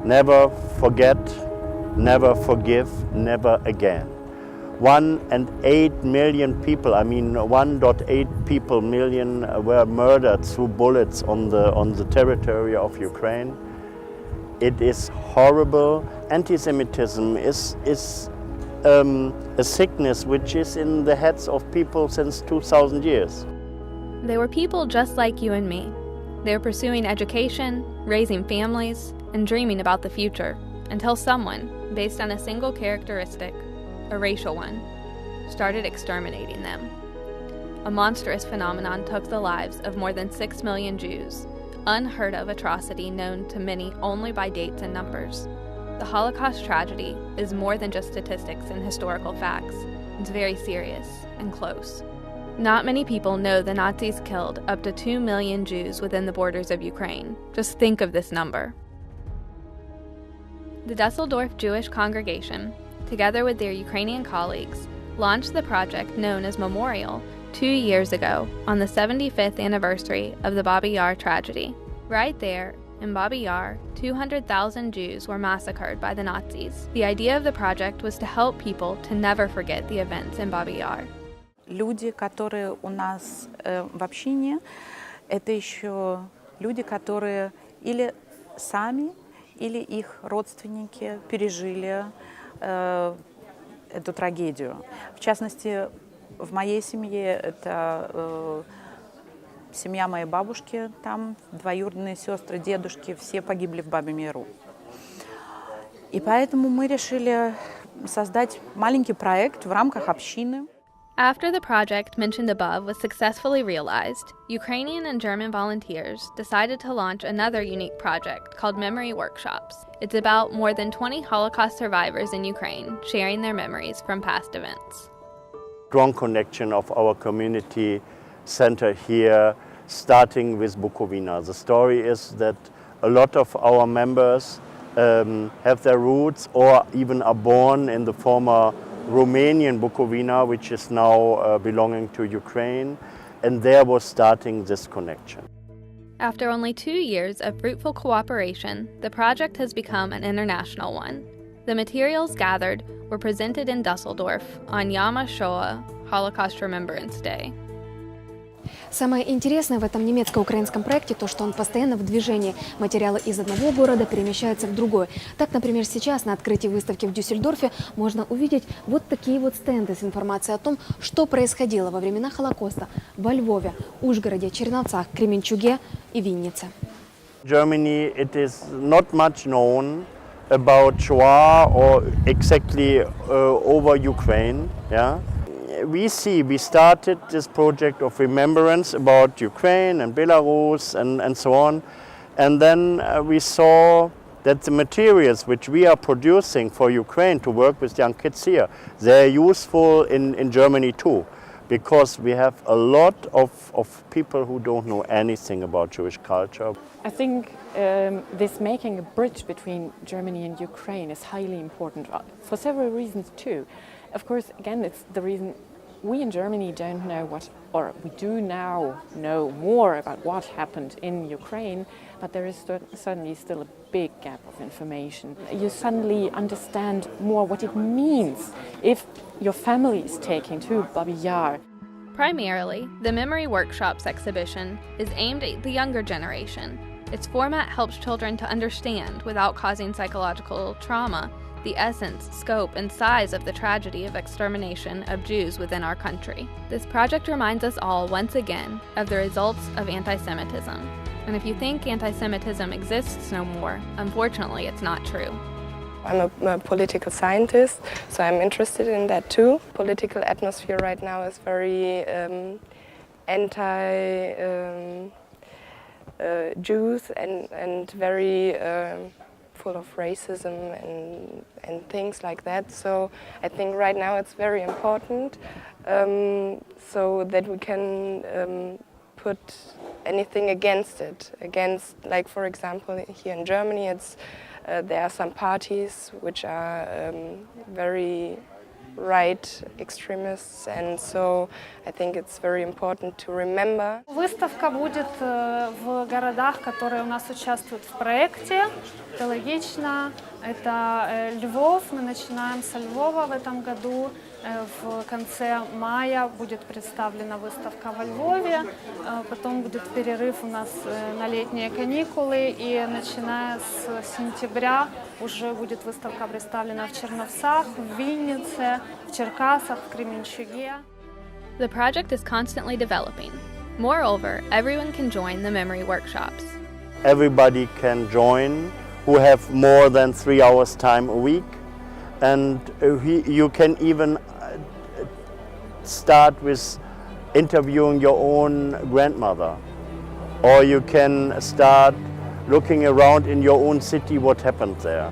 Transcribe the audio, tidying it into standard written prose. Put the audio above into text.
Never forget, never forgive, never again. 1.8 million people, 1.8 people million were murdered through bullets on the territory of Ukraine. It is horrible. Anti-Semitism is a sickness which is in the heads of people since 2,000 years. They were people just like you and me. They were pursuing education, raising families, and dreaming about the future, until someone, based on a single characteristic, a racial one, started exterminating them. A monstrous phenomenon took the lives of more than 6 million Jews, unheard of atrocity known to many only by dates and numbers. The Holocaust tragedy is more than just statistics and historical facts. It's very serious and close. Not many people know the Nazis killed up to 2 million Jews within the borders of Ukraine. Just think of this number. The Dusseldorf Jewish congregation, together with their Ukrainian colleagues, launched the project known as Memorial 2 years ago on the 75th anniversary of the Babi Yar tragedy. Right there, in Babi Yar, 200,000 Jews were massacred by the Nazis. The idea of the project was to help people to never forget the events in Babi Yar. Люди, которые у нас в общине, это еще люди, которые или сами, или их родственники пережили эту трагедию. В частности, в моей семье это семья моей бабушки, там двоюродные сестры, дедушки, все погибли в Бабьем Яру. И поэтому мы решили создать маленький проект в рамках общины. After the project mentioned above was successfully realized, Ukrainian and German volunteers decided to launch another unique project called Memory Workshops. It's about more than 20 Holocaust survivors in Ukraine sharing their memories from past events. Strong connection of our community center here, starting with Bukovina. The story is that a lot of our members have their roots or even are born in the former Romanian Bukovina, which is now belonging to Ukraine, and there was starting this connection. After only 2 years of fruitful cooperation, the project has become an international one. The materials gathered were presented in Dusseldorf on Yom HaShoah, Holocaust Remembrance Day. Самое интересное в этом немецко-украинском проекте то, что он постоянно в движении. Материалы из одного города перемещаются в другой. Так, например, сейчас на открытии выставки в Дюссельдорфе можно увидеть вот такие вот стенды с информацией о том, что происходило во времена Холокоста во Львове, Ужгороде, Черновцах, Кременчуге и Виннице. Germany, it is not much known about Shoah or exactly over Ukraine. Yeah? We started this project of remembrance about Ukraine and Belarus and so on. And then we saw that the materials which we are producing for Ukraine to work with young kids here, they're useful in Germany too, because we have a lot of people who don't know anything about Jewish culture. I think this making a bridge between Germany and Ukraine is highly important for several reasons too. Of course, again, it's the reason we in Germany don't know what, or we do now know more about what happened in Ukraine, but there is certainly still a big gap of information. You suddenly understand more what it means if your family is taken to Babi Yar. Primarily, the Memory Workshops exhibition is aimed at the younger generation. Its format helps children to understand, without causing psychological trauma, the essence, scope, and size of the tragedy of extermination of Jews within our country. This project reminds us all once again of the results of anti-Semitism. And if you think anti-Semitism exists no more, unfortunately it's not true. I'm a political scientist, so I'm interested in that too. Political atmosphere right now is very anti-Jews and very full of racism and things like that. So I think right now it's very important so that we can put anything against it. Against, like for example, here in Germany, there are some parties which are very right extremists, and so I think it's very important to remember. Выставка будет в городах, которые у нас участвуют в проекте. Это логично. Это Львов. Мы начинаем со Львова в этом году. В конце мая будет представлена выставка во Львове. Потом будет перерыв у нас на летние каникулы. И начиная с сентября уже будет выставка представлена в Черновцах, в Виннице, в Черкасах, в Кременчуге. The project is constantly developing. Moreover, everyone can join the memory workshops. Everybody can join who have more than 3 hours time a week, and you can even start with interviewing your own grandmother, or you can start looking around in your own city what happened there.